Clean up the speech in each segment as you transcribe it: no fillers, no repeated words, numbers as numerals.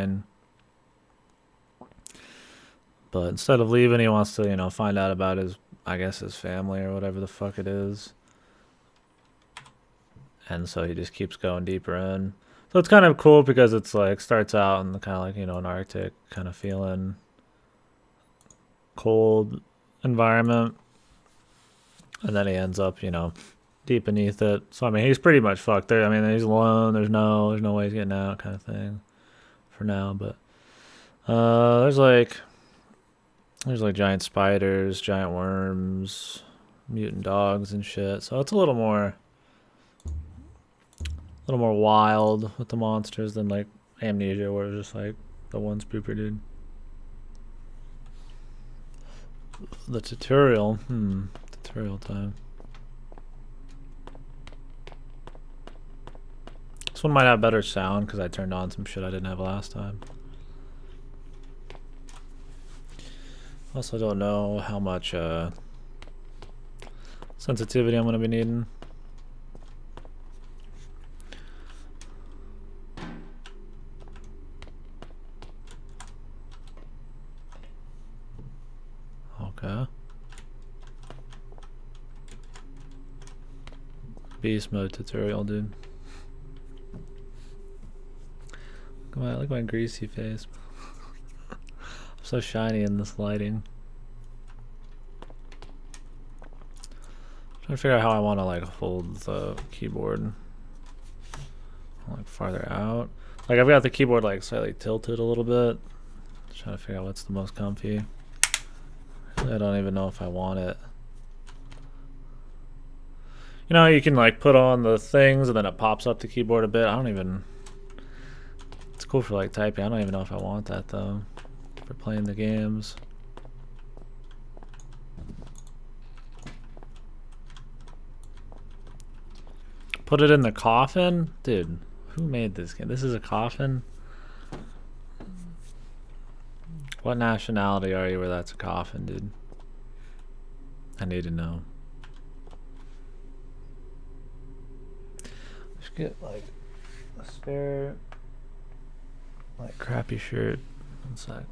fine. But instead of leaving, he wants to, you know, find out about his, I guess, his family or whatever the fuck it is. And so he just keeps going deeper in. So it's kind of cool because it's like starts out in the kind of like, you know, an Arctic kind of feeling, cold environment, and then he ends up, you know, deep beneath it. So I mean, he's pretty much fucked there. I mean, he's alone. There's no way he's getting out, kind of thing, for now. But there's like giant spiders, giant worms, mutant dogs and shit. So it's a little more wild with the monsters than like Amnesia, where it's just like the one spooper dude. The tutorial, tutorial time. This one might have better sound because I turned on some shit I didn't have last time. Also don't know how much sensitivity I'm going to be needing. Okay. Beast mode tutorial, dude. Look at my greasy face. I'm so shiny in this lighting. Trying to figure out how I want to like hold the keyboard like farther out. Like I've got the keyboard like slightly tilted a little bit. Trying to figure out what's the most comfy. I don't even know if I want it. You know, you can like put on the things and then it pops up the keyboard a bit. I don't even. It's cool for like typing. I don't even know if I want that though. For playing the games. Put it in the coffin? Dude, who made this game? This is a coffin? What nationality are you where that's a coffin, dude? I need to know. Just get like a spare like crappy shirt. One sec.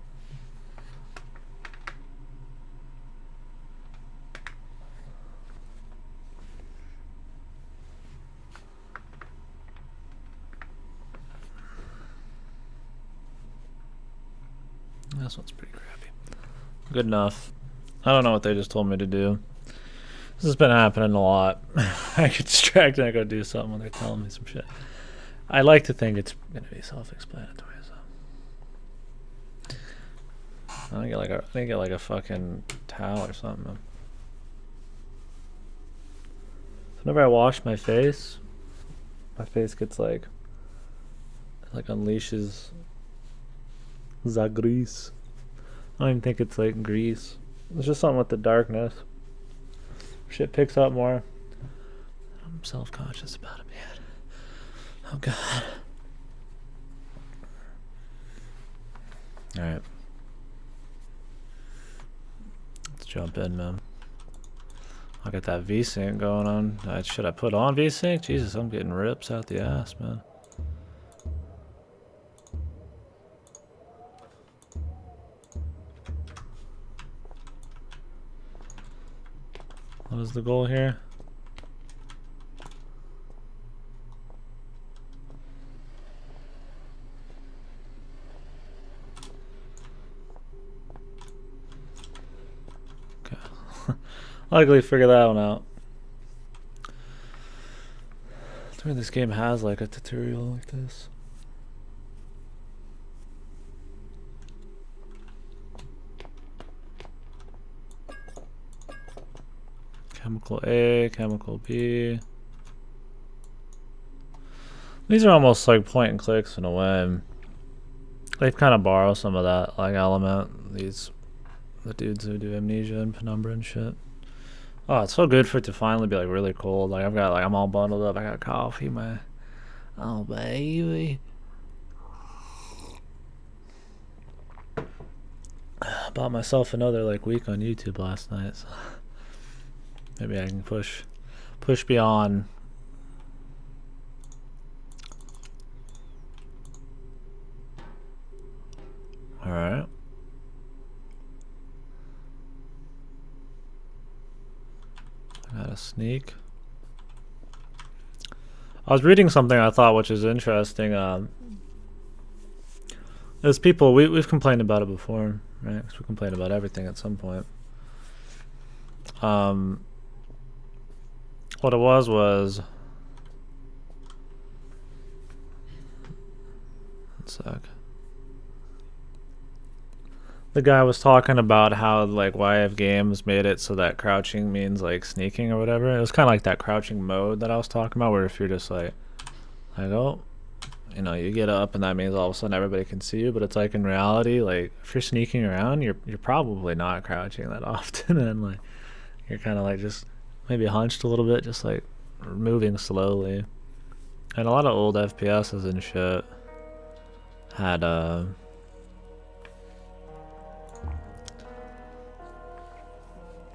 This one's pretty crappy. Good enough. I don't know what they just told me to do. This has been happening a lot. I get distracted and I go do something when they're telling me some shit. I like to think it's gonna be self-explanatory. So I think get like a fucking towel or something. Whenever I wash my face gets like unleashes the grease. I don't even think it's like grease. It's just something with the darkness. Shit picks up more. I'm self-conscious about it, man. Oh god. Alright. Let's jump in, man. I got that V-Sync going on. Should I put on V-Sync? Jesus, I'm getting rips out the ass, man. What is the goal here? Okay. Likely figure that one out. I think this game has like a tutorial like this. Chemical A, chemical B. These are almost like point and clicks in a way. They kind of borrow some of that like element. The dudes who do Amnesia and Penumbra and shit. Oh, it's so good for it to finally be like really cold. Like I'm all bundled up. I got coffee, man. Oh baby. Bought myself another like week on YouTube last night. So maybe I can push beyond. Alright. I got a sneak. I was reading something I thought which is interesting. There's people, we've complained about it before, right? 'Cause we complain about everything at some point. What it was... One sec. The guy was talking about how like YF Games made it so that crouching means like sneaking or whatever. It was kind of like that crouching mode that I was talking about, where if you're just like oh, you know, you get up and that means all of a sudden everybody can see you. But it's like in reality, like if you're sneaking around, you're probably not crouching that often, and like you're kind of like just maybe hunched a little bit, just like moving slowly. And a lot of old FPSs and shit had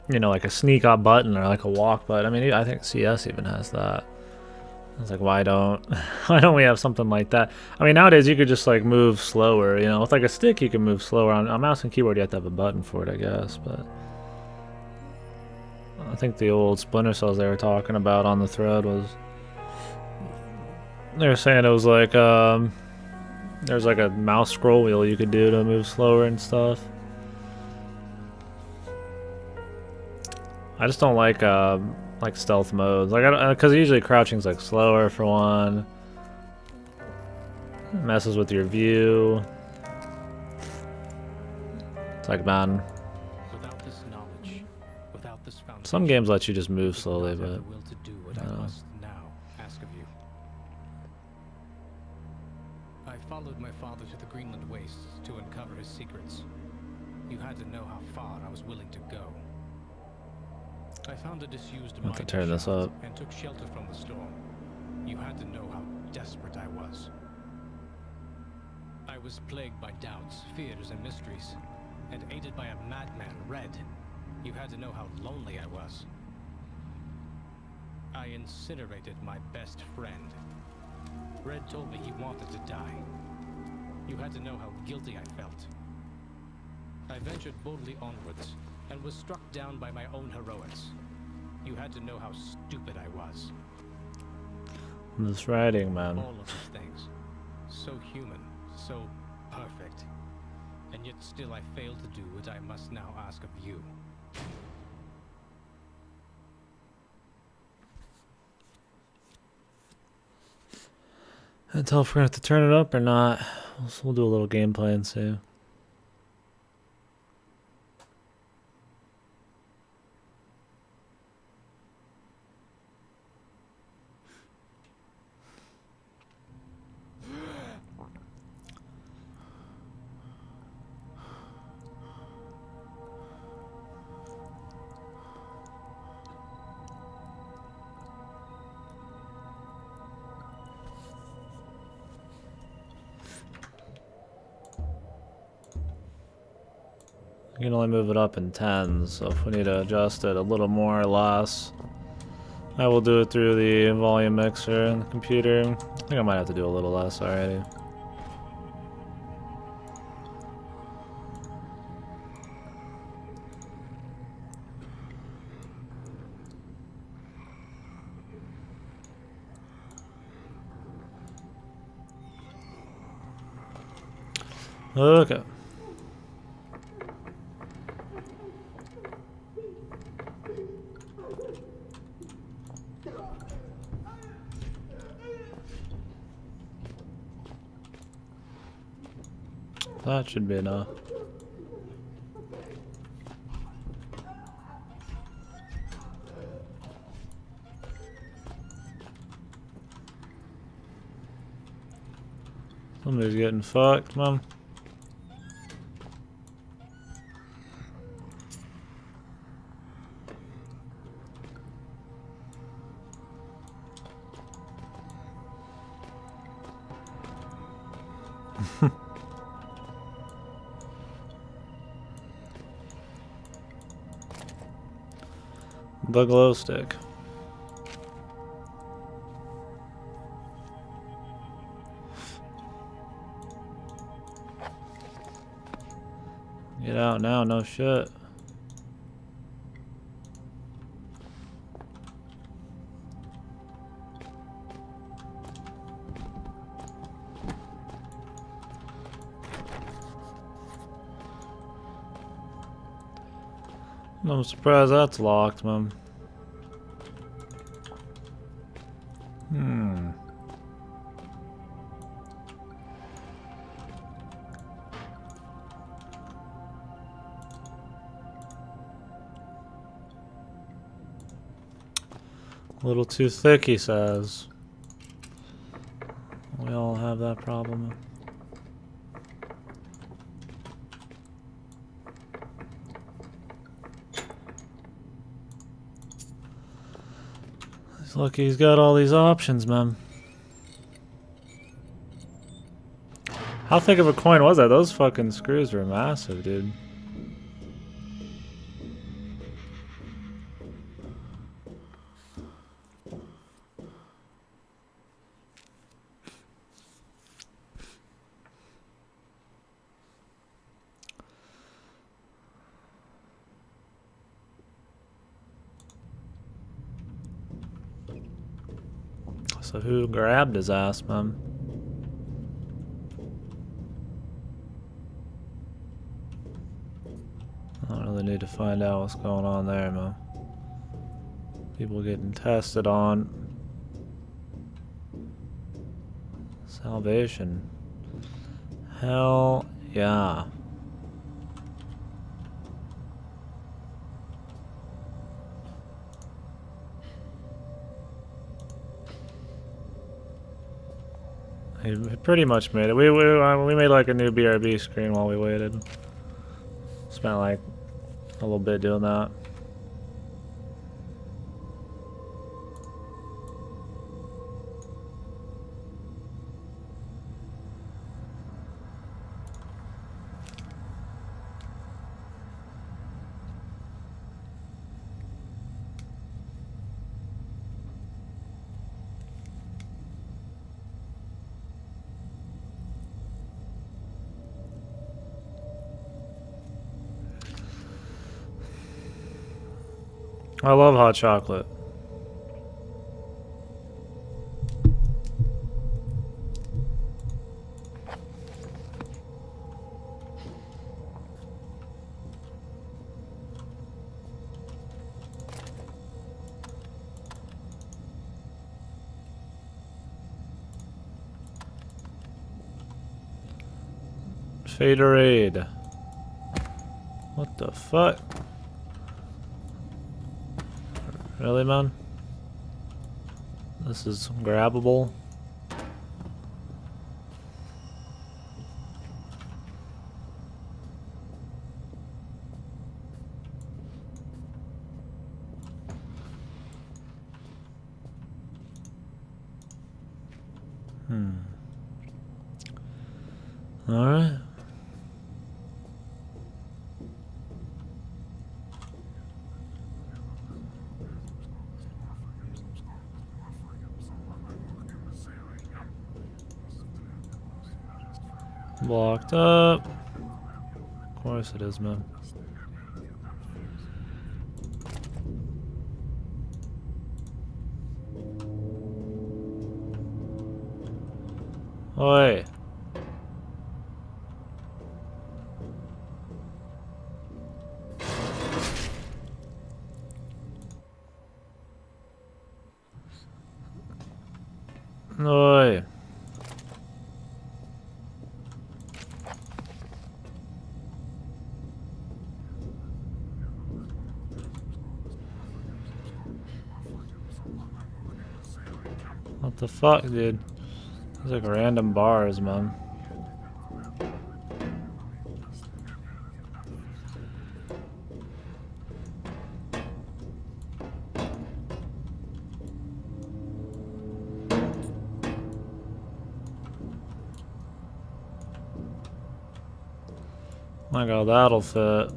you know, like a sneak up button or like a walk button. I mean, I think CS even has that. I was like, why don't we have something like that? I mean, nowadays you could just like move slower, you know, with like a stick you can move slower. On a mouse and keyboard you have to have a button for it, I guess. But I think the old Splinter Cells they were talking about on the thread was, they were saying it was like there's like a mouse scroll wheel you could do to move slower and stuff. I just don't like stealth modes, like because usually crouching's like slower for one. It messes with your view. It's like, man, without this knowledge, without this foundation, some games let you just move slowly, but the will to do what I must now ask of you. I followed my father to the Greenland wastes to uncover his secrets. You had to know how far I was willing to go. I found a disused mine turn this up and took shelter from the storm. You had to know how desperate I was. I was plagued by doubts, fears, and mysteries, and aided by a madman, Red. You had to know how lonely I was. I incinerated my best friend. Red told me he wanted to die. You had to know how guilty I felt. I ventured boldly onwards, and was struck down by my own heroics. You had to know how stupid I was. This writing, man. All of these things. So human, so perfect. And yet still I failed to do what I must now ask of you. Can't tell if we're gonna have to turn it up or not. We'll do a little gameplay and see. You can only move it up in 10s, so if we need to adjust it a little more or less, I will do it through the volume mixer in the computer. I think I might have to do a little less already. Okay. That should be enough. Somebody's getting fucked, man. The glow stick. Get out now, no shit. I'm surprised that's locked, man. A little too thick, he says. We all have that problem. Look, he's got all these options, man. How thick of a coin was that? Those fucking screws were massive, dude. So who grabbed his ass, man? I don't really need to find out what's going on there, man. People getting tested on. Salvation. Hell yeah. He pretty much made it. We made like a new BRB screen while we waited. Spent like a little bit doing that. I love hot chocolate. Faderade. What the fuck? Really, man? This is grabbable. All right. Blocked up. Of course it is, man. Oi. Oi. What the fuck, dude? These like random bars, man. My god, that'll fit.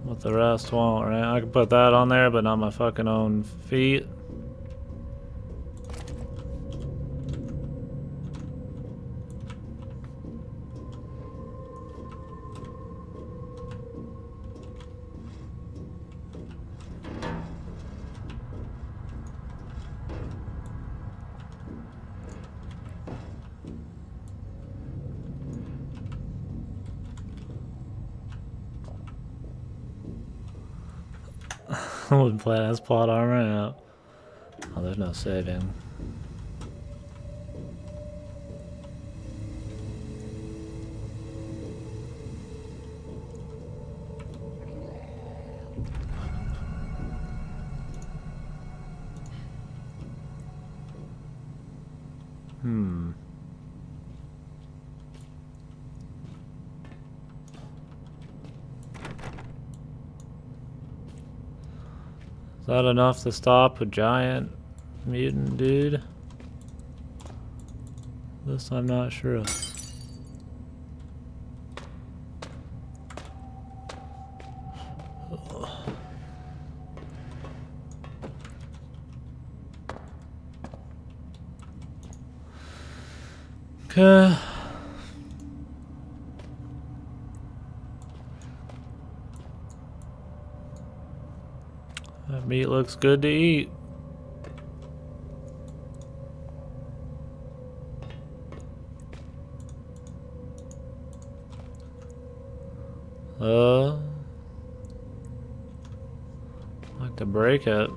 But the rest won't, right? I can put that on there, but not my fucking own feet. Would play as plot armor. Yeah. Oh, there's no saving. Is that enough to stop a giant mutant dude? This I'm not sure of. Okay. That meat looks good to eat. Like to break it.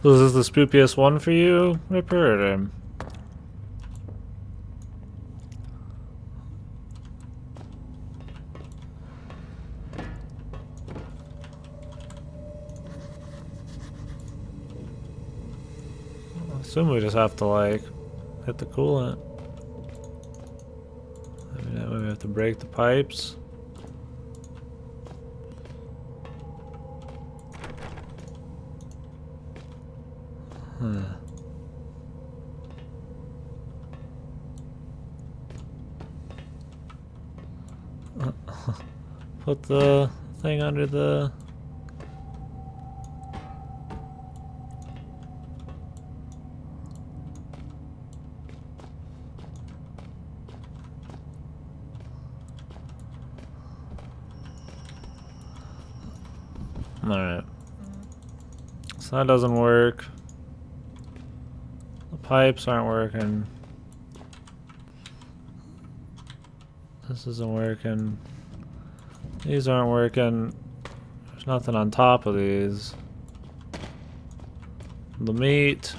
So is this the spookiest one for you, Ripper? Or I assume we just have to like hit the coolant. Maybe that way we have to break the pipes. Put the thing under the... Alright. So that doesn't work. The pipes aren't working. This isn't working. These aren't working. There's nothing on top of these. The meat.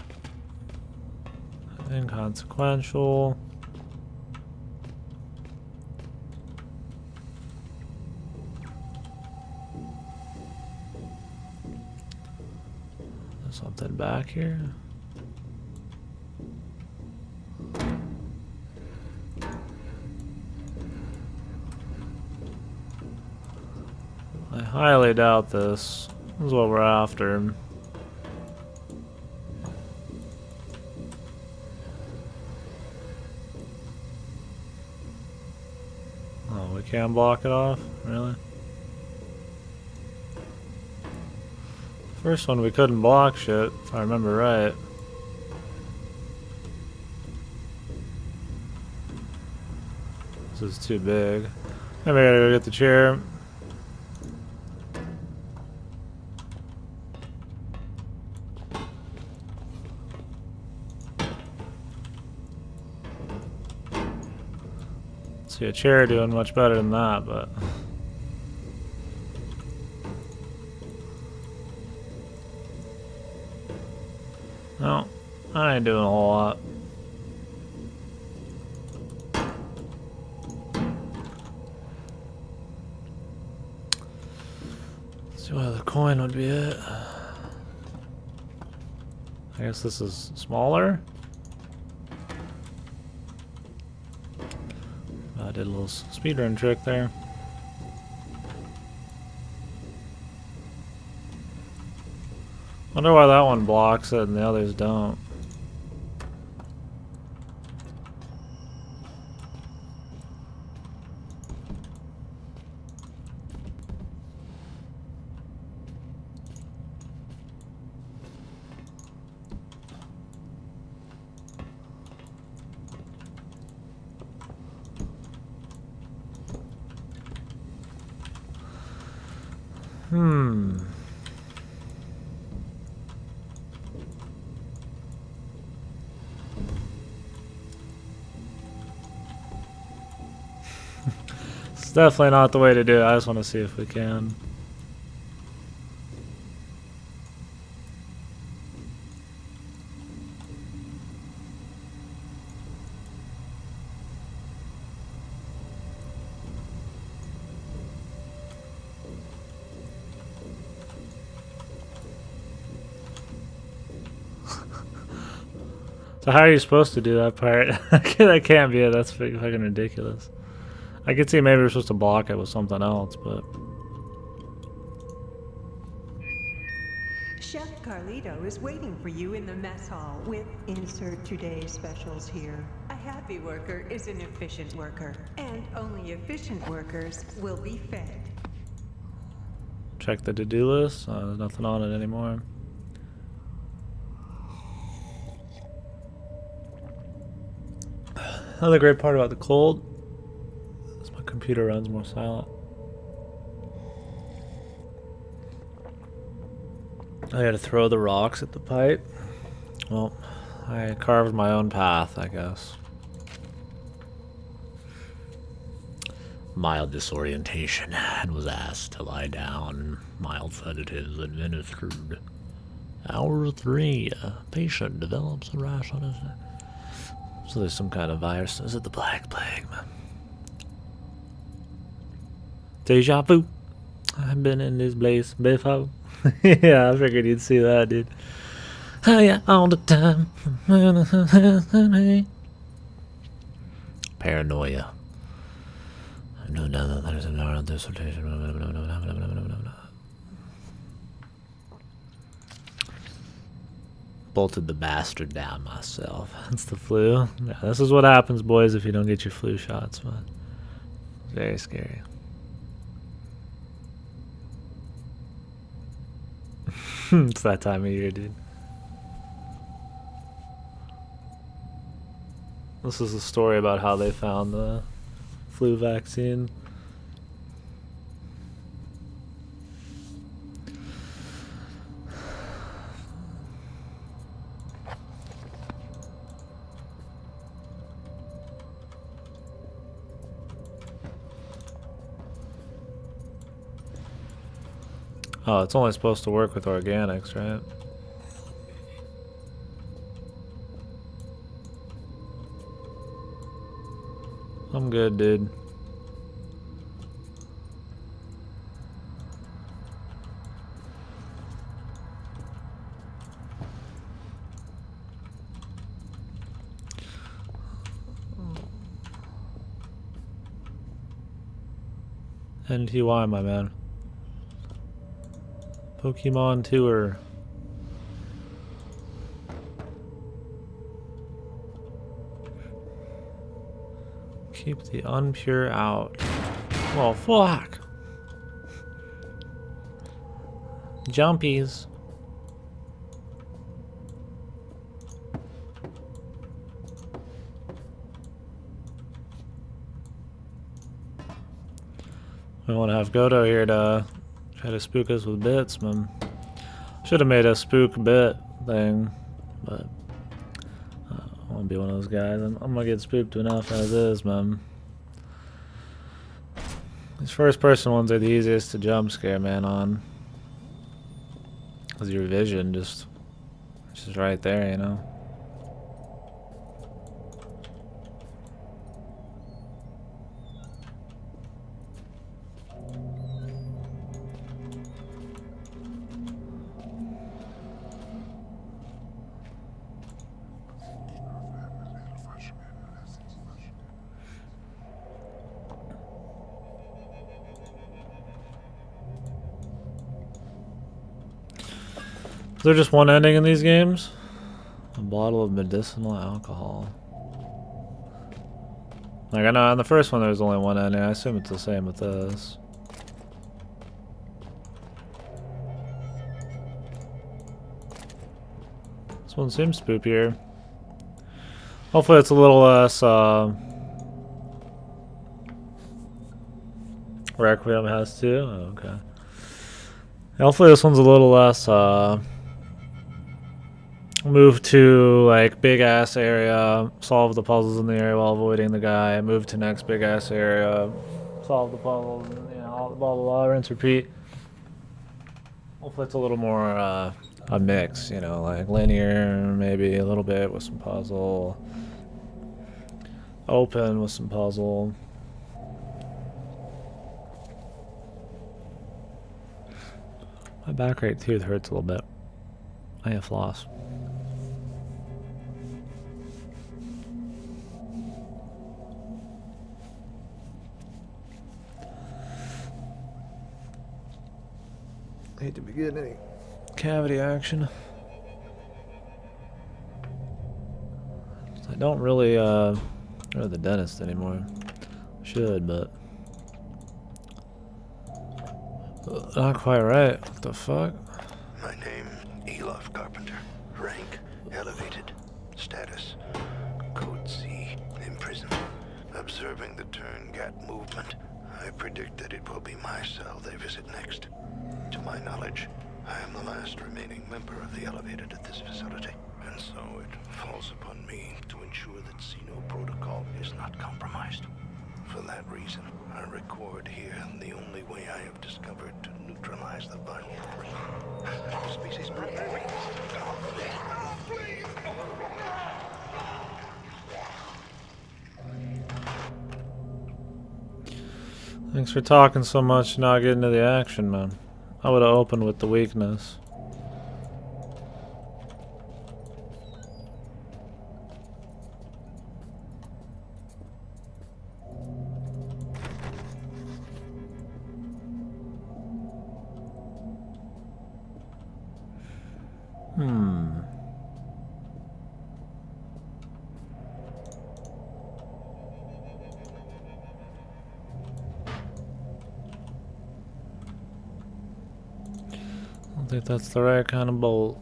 Inconsequential. There's something back here. I highly doubt this. This is what we're after. Oh, we can't block it off? Really? First one we couldn't block shit, if I remember right. This is too big. Maybe I gotta go get the chair. See a chair doing much better than that, but... No, I ain't doing a whole lot. Let's see why the coin would be it. I guess this is smaller. I did a little speedrun trick there. Wonder why that one blocks it and the others don't. definitely not the way to do it. I just want to see if we can. So how are you supposed to do that part? That can't be it. That's fucking ridiculous. I could see maybe we're supposed to block it with something else, but... Chef Carlito is waiting for you in the mess hall with insert today's specials here. A happy worker is an efficient worker, and only efficient workers will be fed. Check the to-do list. There's nothing on it anymore. Another great part about the cold is my computer runs more silent. I had to throw the rocks at the pipe. Well, I carved my own path, I guess. Mild disorientation and was asked to lie down. Mild sedatives administered. Hour 3. Patient develops a rash on his neck. So there's some kind of virus. Is it the Black Plague, man? Deja vu. I've been in this place before. Yeah, I figured you'd see that, dude. Oh yeah, all the time. Paranoia. No, there's an oral dissertation. Bolted the bastard down myself. That's the flu. Yeah, this is what happens, boys, if you don't get your flu shots, man. Very scary. It's that time of year, dude. This is a story about how they found the flu vaccine. Oh, it's only supposed to work with organics, right? I'm good, dude. NTY, my man. Pokemon Tour. Keep the unpure out. Oh, fuck. Jumpies. We want to have Godo here to try to spook us with bits, man. Should have made a spook bit thing, but I want to be one of those guys. I'm gonna get spooked enough as is, man. These first person ones are the easiest to jump scare, man, on. Cause your vision just right there, you know. Is there just one ending in these games? A bottle of medicinal alcohol. Like, I know in the first one there was only one ending. I assume it's the same with this. This one seems spookier. Hopefully it's a little less, Requiem has two? Oh, okay. Hopefully this one's a little less, move to, like, big-ass area, solve the puzzles in the area while avoiding the guy, move to next big-ass area, solve the puzzle, and, you know, all blah blah blah, rinse, repeat. Hopefully it's a little more a mix, you know, like linear, maybe a little bit with some puzzle, open with some puzzle. My back right tooth hurts a little bit. I have floss. Hate to be getting any cavity action. I don't really go to the dentist anymore. Should, but not quite right. What the fuck? My name, Elof Carpenter. Rank, elevated. Status, Code C, imprisoned. Observing the Turn-Gat movement, I predict that it will be my cell they visit next. To my knowledge, I am the last remaining member of the Elevated at this facility, and so it falls upon me to ensure that Xeno protocol is not compromised. For that reason, I record here the only way I have discovered to neutralize the viral species. Thanks for talking so much, not getting to the action, man. I would have opened with the weakness. I don't think that's the right kind of bolt.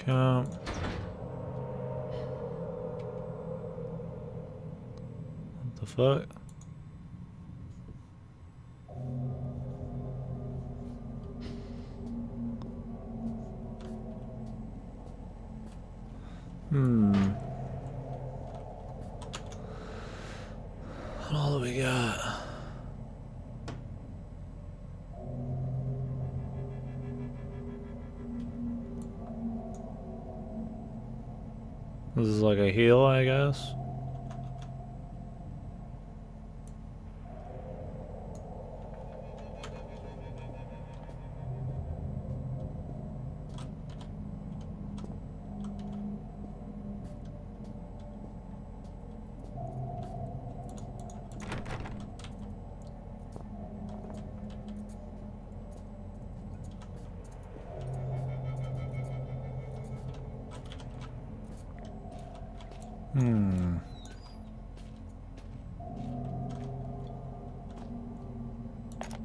Count. What the fuck? What all do we got? This is like a heal, I guess.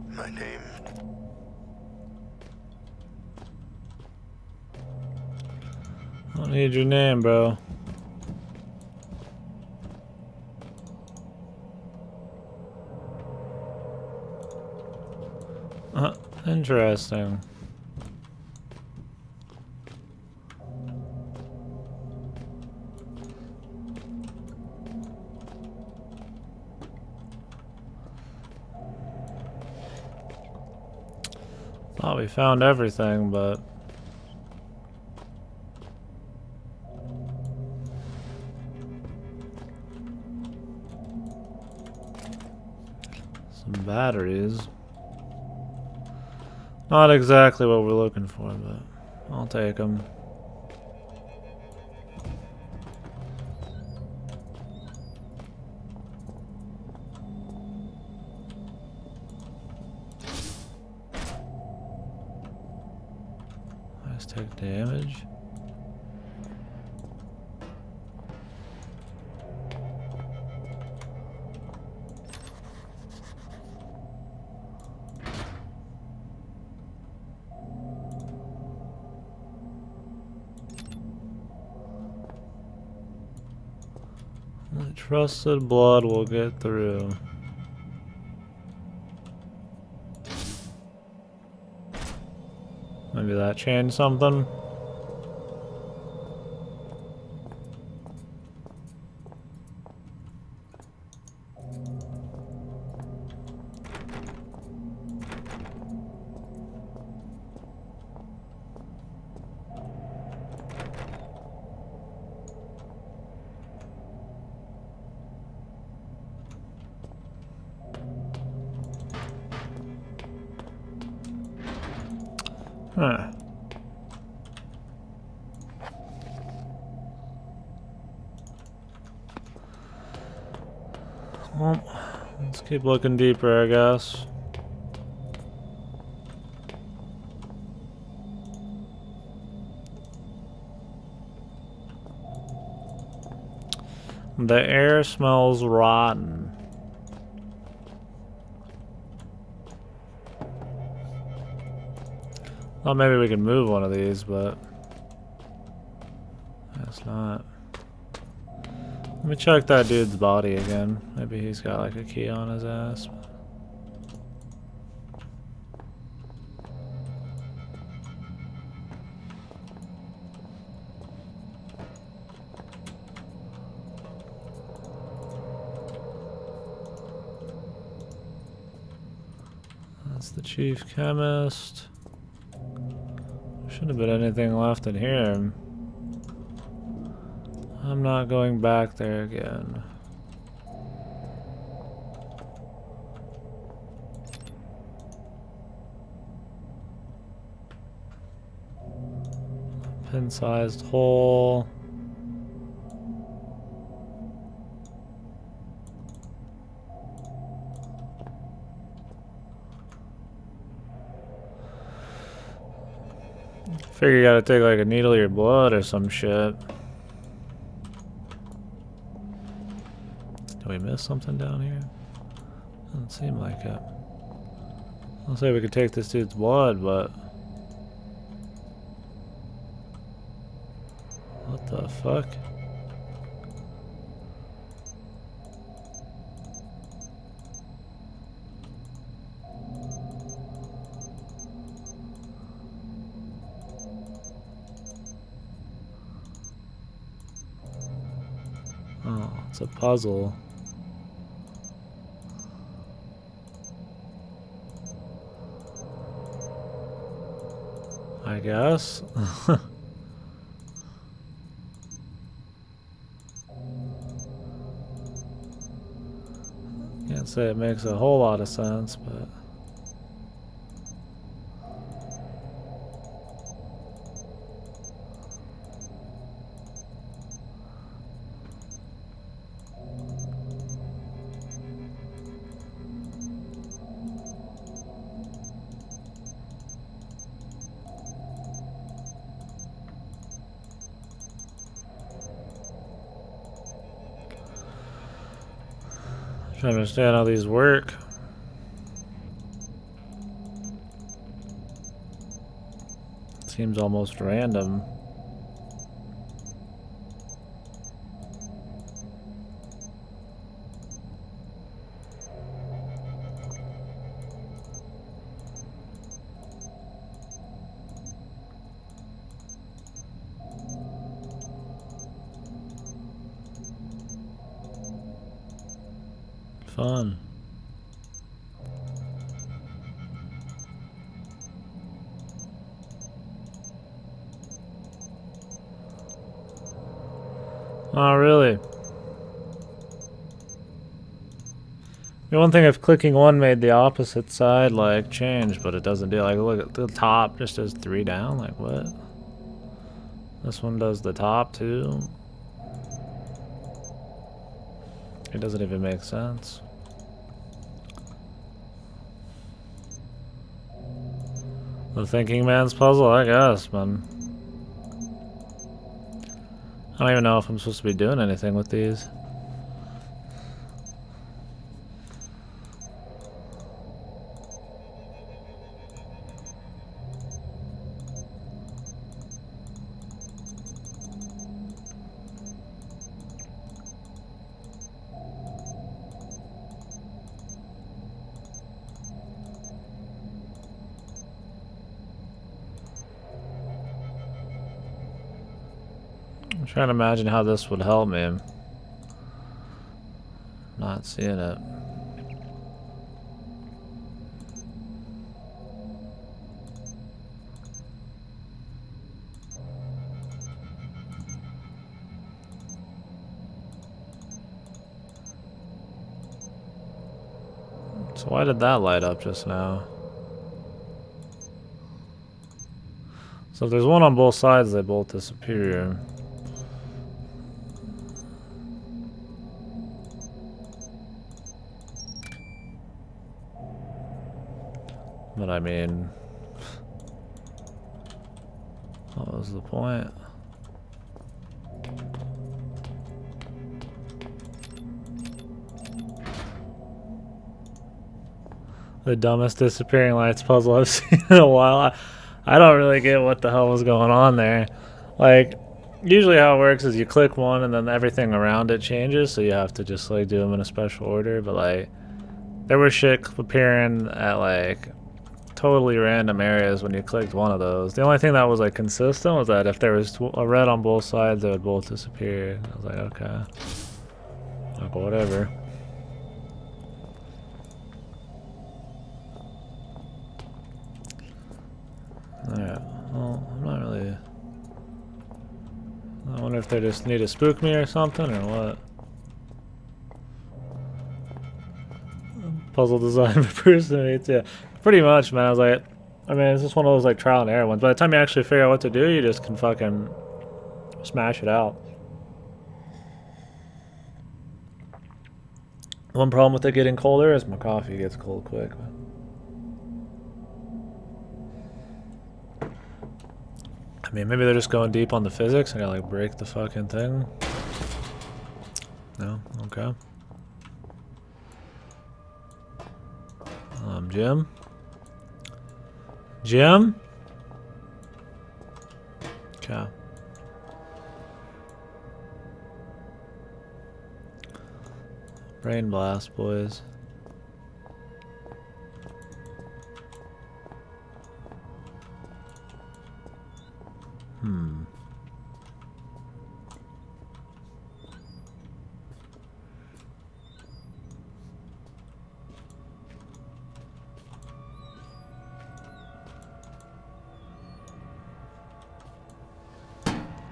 My name, I don't need your name, bro. Interesting. Thought we found everything, but some batteries. Not exactly what we're looking for, but I'll take them. Let's take damage. Trusted blood will get through. Maybe that changed something. Huh. Well, let's keep looking deeper, I guess. The air smells rotten. Well, maybe we can move one of these, but that's not. Let me check that dude's body again. Maybe he's got like a key on his ass. That's the chief chemist. Shouldn't have been anything left in here. I'm not going back there again. Pin-sized hole. Figure you gotta take like a needle of your blood or some shit. Did we miss something down here? Doesn't seem like it. I'll say we could take this dude's blood, but what the fuck? Oh, it's a puzzle. I guess. Can't say it makes a whole lot of sense, but trying to understand how these work. Seems almost random. Fun. Oh, really? The one thing if clicking one made the opposite side like change, but it doesn't do. Like, look at the top just does 3 down. Like, what? This one does the top too. It doesn't even make sense. The thinking man's puzzle, I guess, man. I don't even know if I'm supposed to be doing anything with these. trying to imagine how this would help me. Not seeing it. So why did that light up just now? So if there's one on both sides, they both disappear. But I mean, what was the point? The dumbest disappearing lights puzzle I've seen in a while. I don't really get what the hell was going on there. Like, usually how it works is you click one and then everything around it changes, so you have to just like do them in a special order. But like, there was shit appearing at like totally random areas when you clicked one of those. The only thing that was like consistent was that if there was a red on both sides, they would both disappear. I was like, okay, like whatever. Alright, well, I'm not really... I wonder if they just need to spook me or something, or what? Puzzle design for person, yeah. Pretty much, man. I was like, I mean, it's just one of those like trial and error ones. By the time you actually figure out what to do, you just can fucking smash it out. One problem with it getting colder is my coffee gets cold quick. I mean, maybe they're just going deep on the physics and I gotta like break the fucking thing. No? Okay. Jim? Jim? Okay. Brain blast, boys.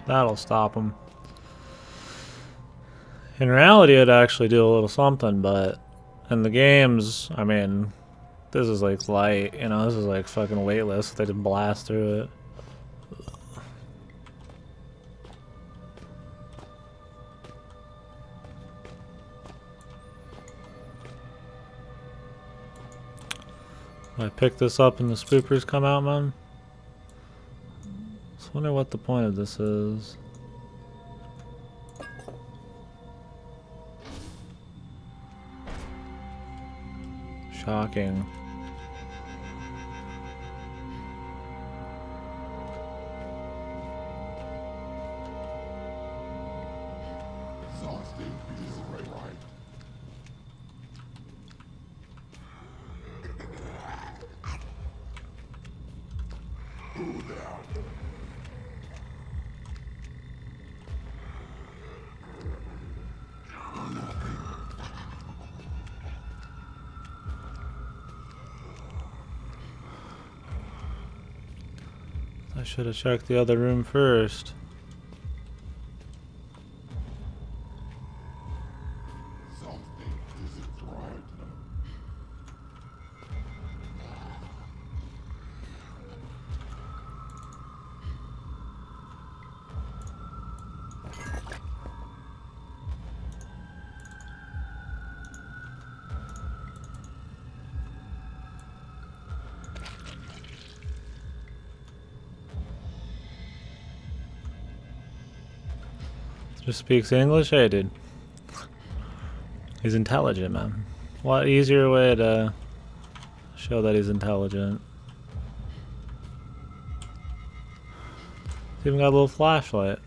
That'll stop them. In reality, it'd actually do a little something, but in the games, I mean, this is like light, you know, this is like fucking weightless. They just blast through it. I pick this up and the spoopers come out, man. I wonder what the point of this is. Shocking. I should have checked the other room first. Just speaks English? Hey, dude. He's intelligent, man. What easier way to show that he's intelligent? He's even got a little flashlight.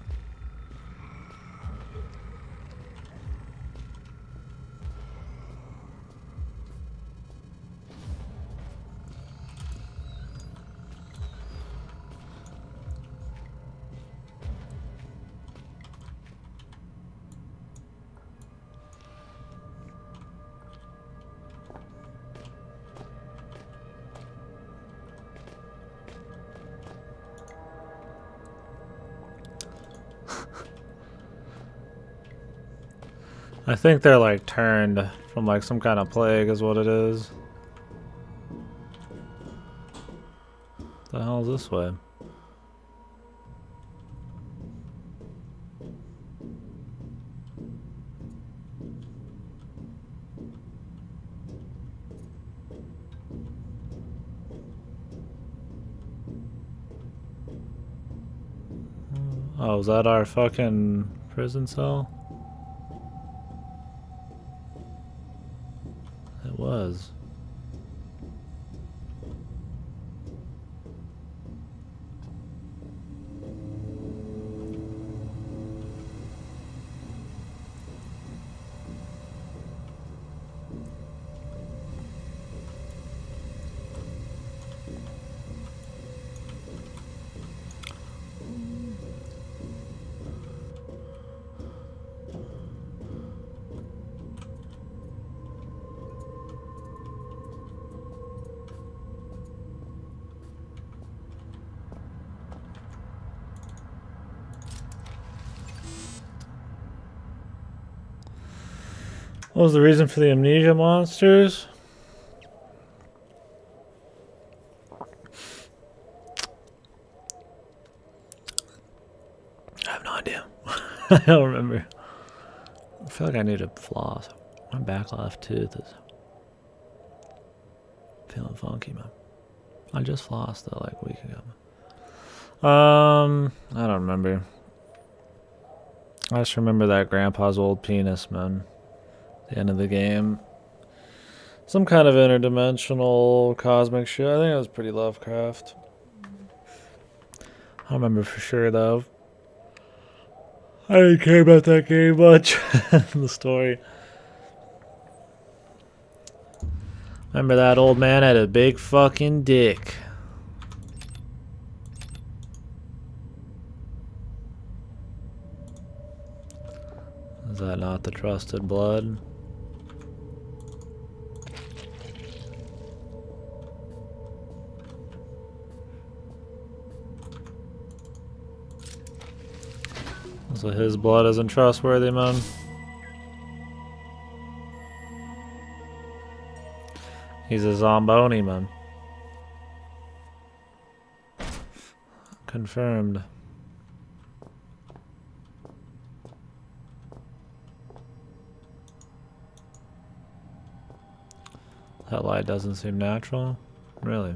I think they're like turned from like some kind of plague is what it is. The hell is this way? Oh, is that our fucking prison cell? It was. What was the reason for the amnesia monsters? I have no idea. I don't remember. I feel like I need to floss. My back left tooth is feeling funky, man. I just flossed though, like a week ago. I don't remember. I just remember that grandpa's old penis, man. The end of the game. Some kind of interdimensional cosmic shit. I think it was pretty Lovecraft. I don't remember for sure though. I didn't care about that game much. The story. Remember that old man had a big fucking dick. Is that not the trusted blood? So his blood isn't trustworthy, man. He's a Zomboni, man. Confirmed. That light doesn't seem natural. Really?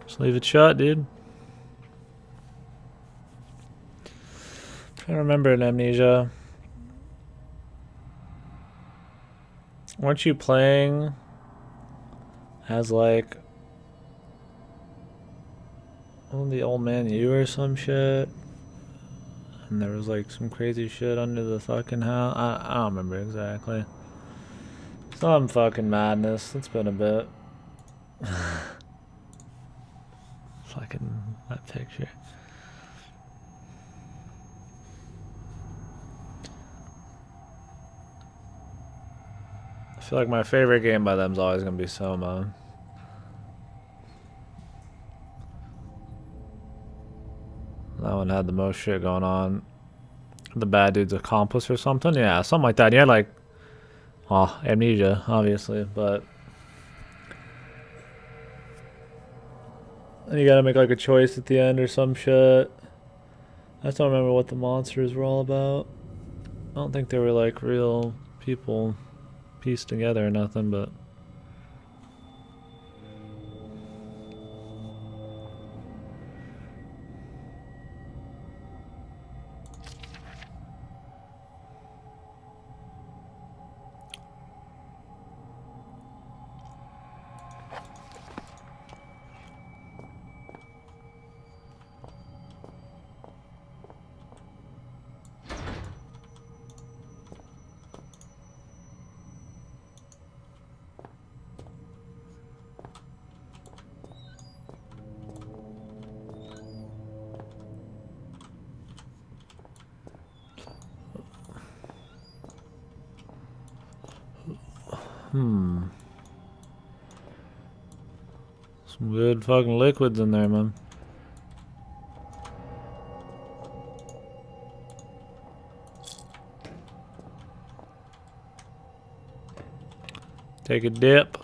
Just leave it shut, dude. I remember in Amnesia. Weren't you playing as like the old man you or some shit? And there was like some crazy shit under the fucking house. I don't remember exactly. Some fucking madness. It's been a bit. Fucking that picture. I feel like my favorite game by them is always gonna be Soma. That one had the most shit going on. The bad dude's accomplice or something? Yeah, something like that. You had like, well, Amnesia, obviously, but and you gotta make like a choice at the end or some shit. I just don't remember what the monsters were all about. I don't think they were like real people pieced together or nothing, but Some good fucking liquids in there, man. Take a dip.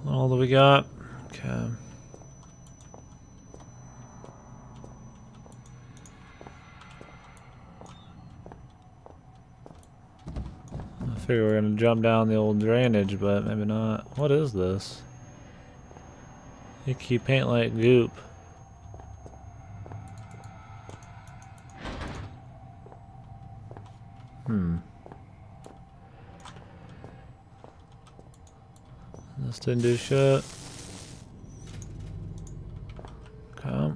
All that we got. Okay. I figure we're gonna jump down the old drainage, but maybe not. What is this? Icky paint like goop. This didn't do shit. Okay.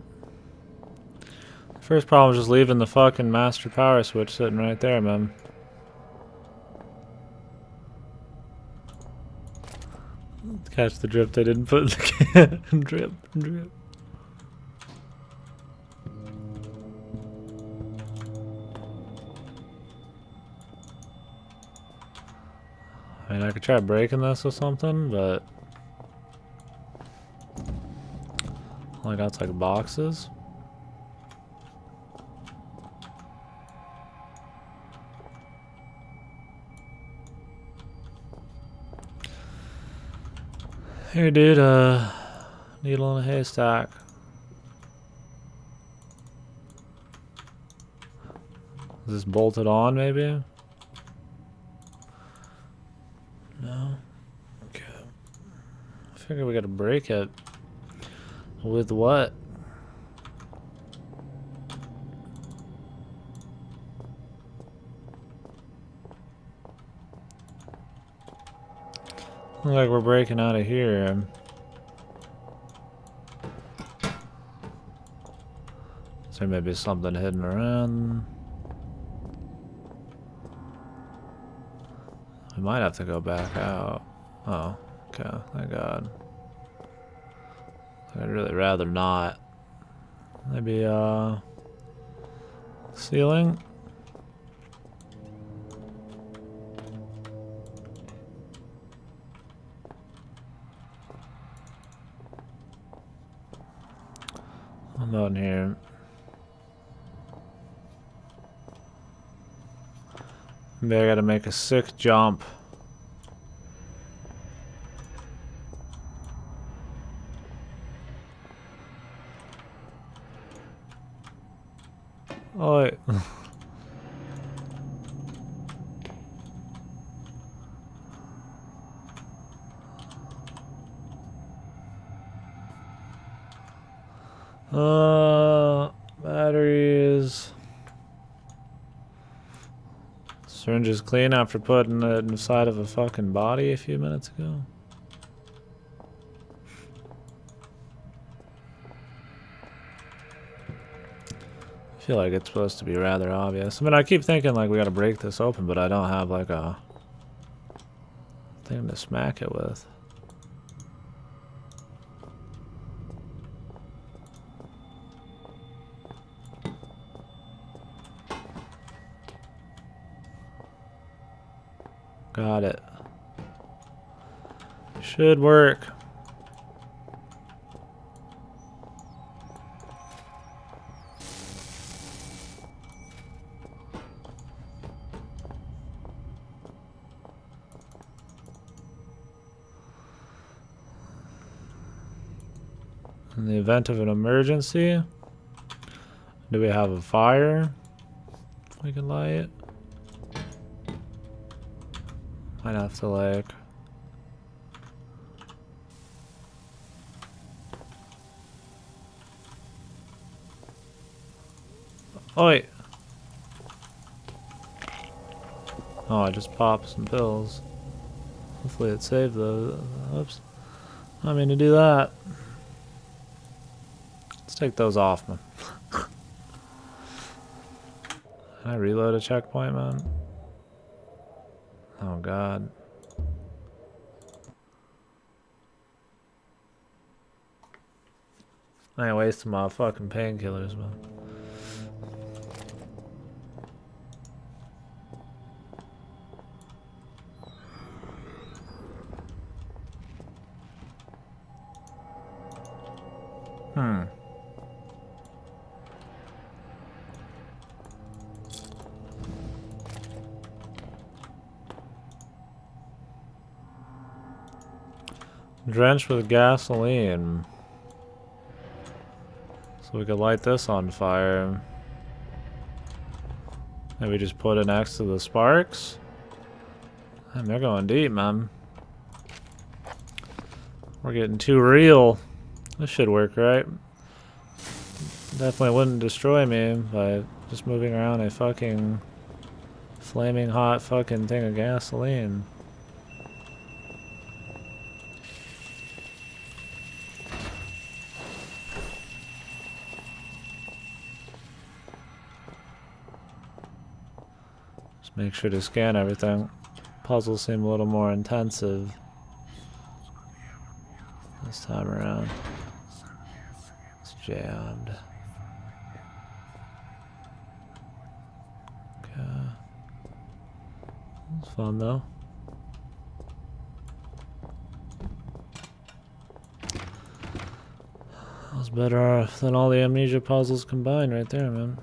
First problem was just leaving the fucking master power switch sitting right there, man. Catch the drip they didn't put in the can. Drip, drip. I mean, I could try breaking this or something, but all I got's like boxes. Here, dude, needle in a haystack. Is this bolted on, maybe? No? Okay. I figure we gotta break it. With what? Look like we're breaking out of here. Is there maybe something hidden around? We might have to go back out. Oh, okay, thank God. I'd really rather not. Maybe, ceiling? I'm out in here. Maybe I gotta make a sick jump. Oh wait. Batteries. Syringe is clean after putting it inside of a fucking body a few minutes ago. I feel like it's supposed to be rather obvious. I mean, I keep thinking like we gotta break this open, but I don't have like a thing to smack it with. Got it. Should work. In the event of an emergency, do we have a fire we can light? Might have to like oi. Oh, I just popped some pills. Hopefully it saved those. Oops. I don't mean to do that. Let's take those off, man. Can I reload a checkpoint, man? Oh, God. I ain't wasting my fucking painkillers, man. Hmm. Drenched with gasoline. So we could light this on fire. Maybe just put it next to the sparks. Man, they're going deep, man. We're getting too real. This should work, right? Definitely wouldn't destroy me by just moving around a fucking flaming hot fucking thing of gasoline. Just make sure to scan everything. Puzzles seem a little more intensive this time around. It's jammed. Okay. It's fun though. That was better than all the Amnesia puzzles combined right there, man.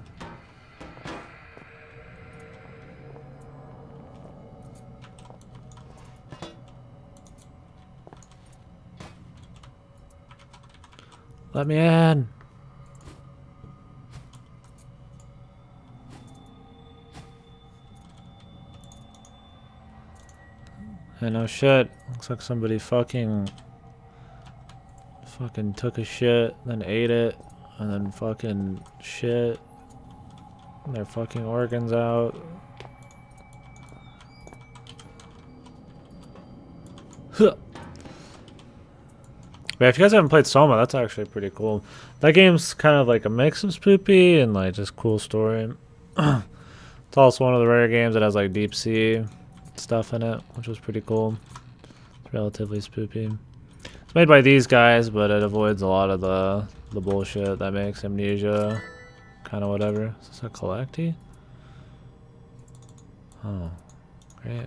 Let me in. Hey, no shit. Looks like somebody fucking took a shit, then ate it, and then fucking shit their fucking organs out. Huh. But if you guys haven't played Soma, that's actually pretty cool. That game's kind of like a mix of spoopy and like just cool story. It's also one of the rare games that has like deep sea stuff in it, which was pretty cool. It's relatively spoopy. It's made by these guys, but it avoids a lot of the bullshit that makes Amnesia kind of whatever. Is this a collecty? Oh, great.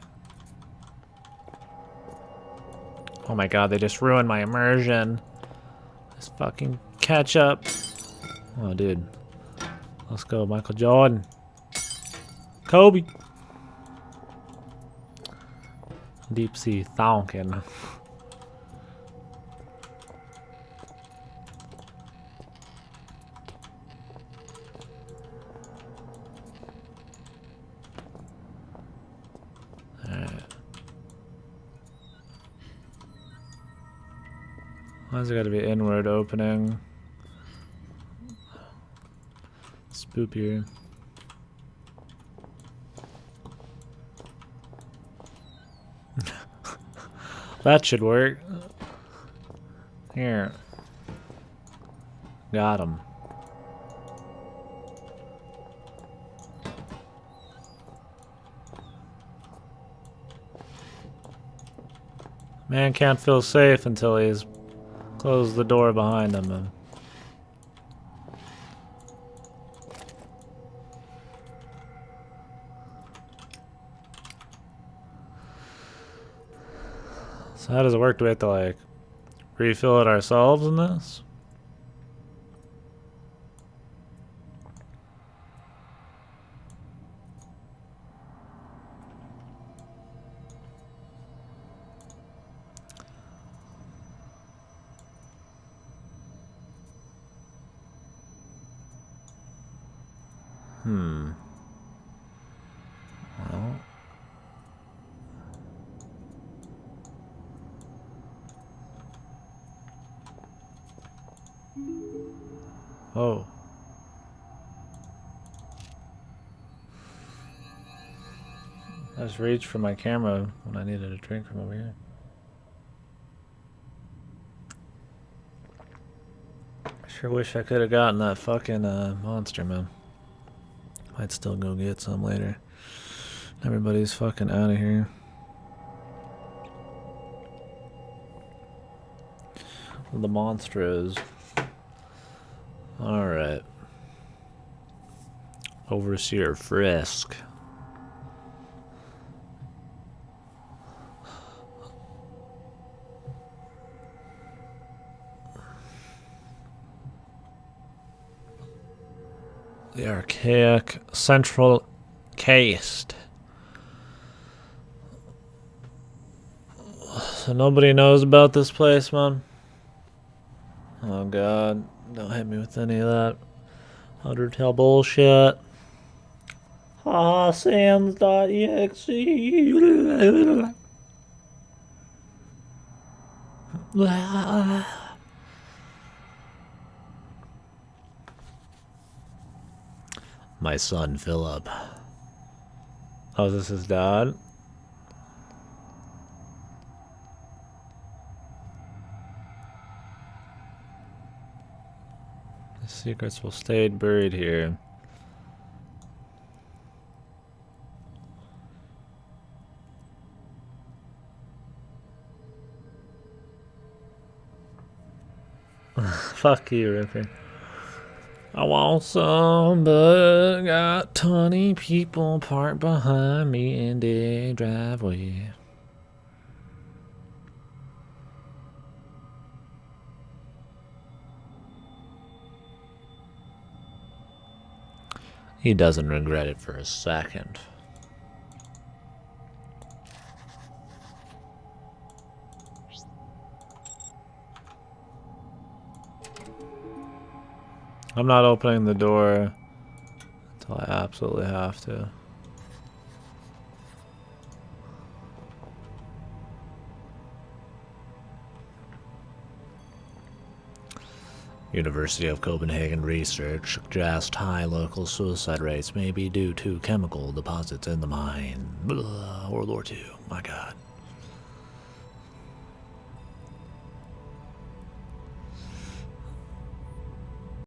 Oh my god, they just ruined my immersion. This fucking ketchup. Oh, dude. Let's go, Michael Jordan. Kobe. Deep sea thonkin. Why's it gotta be inward opening? Spoopier. That should work. Here. Got him. Man can't feel safe until he's closed the door behind him. And so how does it work? Do we have to like refill it ourselves in this? Well. Oh. I just reached for my camera when I needed a drink from over here. Sure wish I could have gotten that fucking monster, man. Might still go get some later. Everybody's fucking out of here. The monster is. Alright. Overseer Frisk. The archaic central caste. So nobody knows about this place, man? Oh god, don't hit me with any of that Undertale bullshit. Sans.exe. My son Philip. Oh, is this his dad? The secrets will stay buried here. Fuck you, Rippy. I want some, but got 20 people parked behind me in the driveway. He doesn't regret it for a second. I'm not opening the door until I absolutely have to. University of Copenhagen research suggests high local suicide rates may be due to chemical deposits in the mine. Blah, World War II, my god.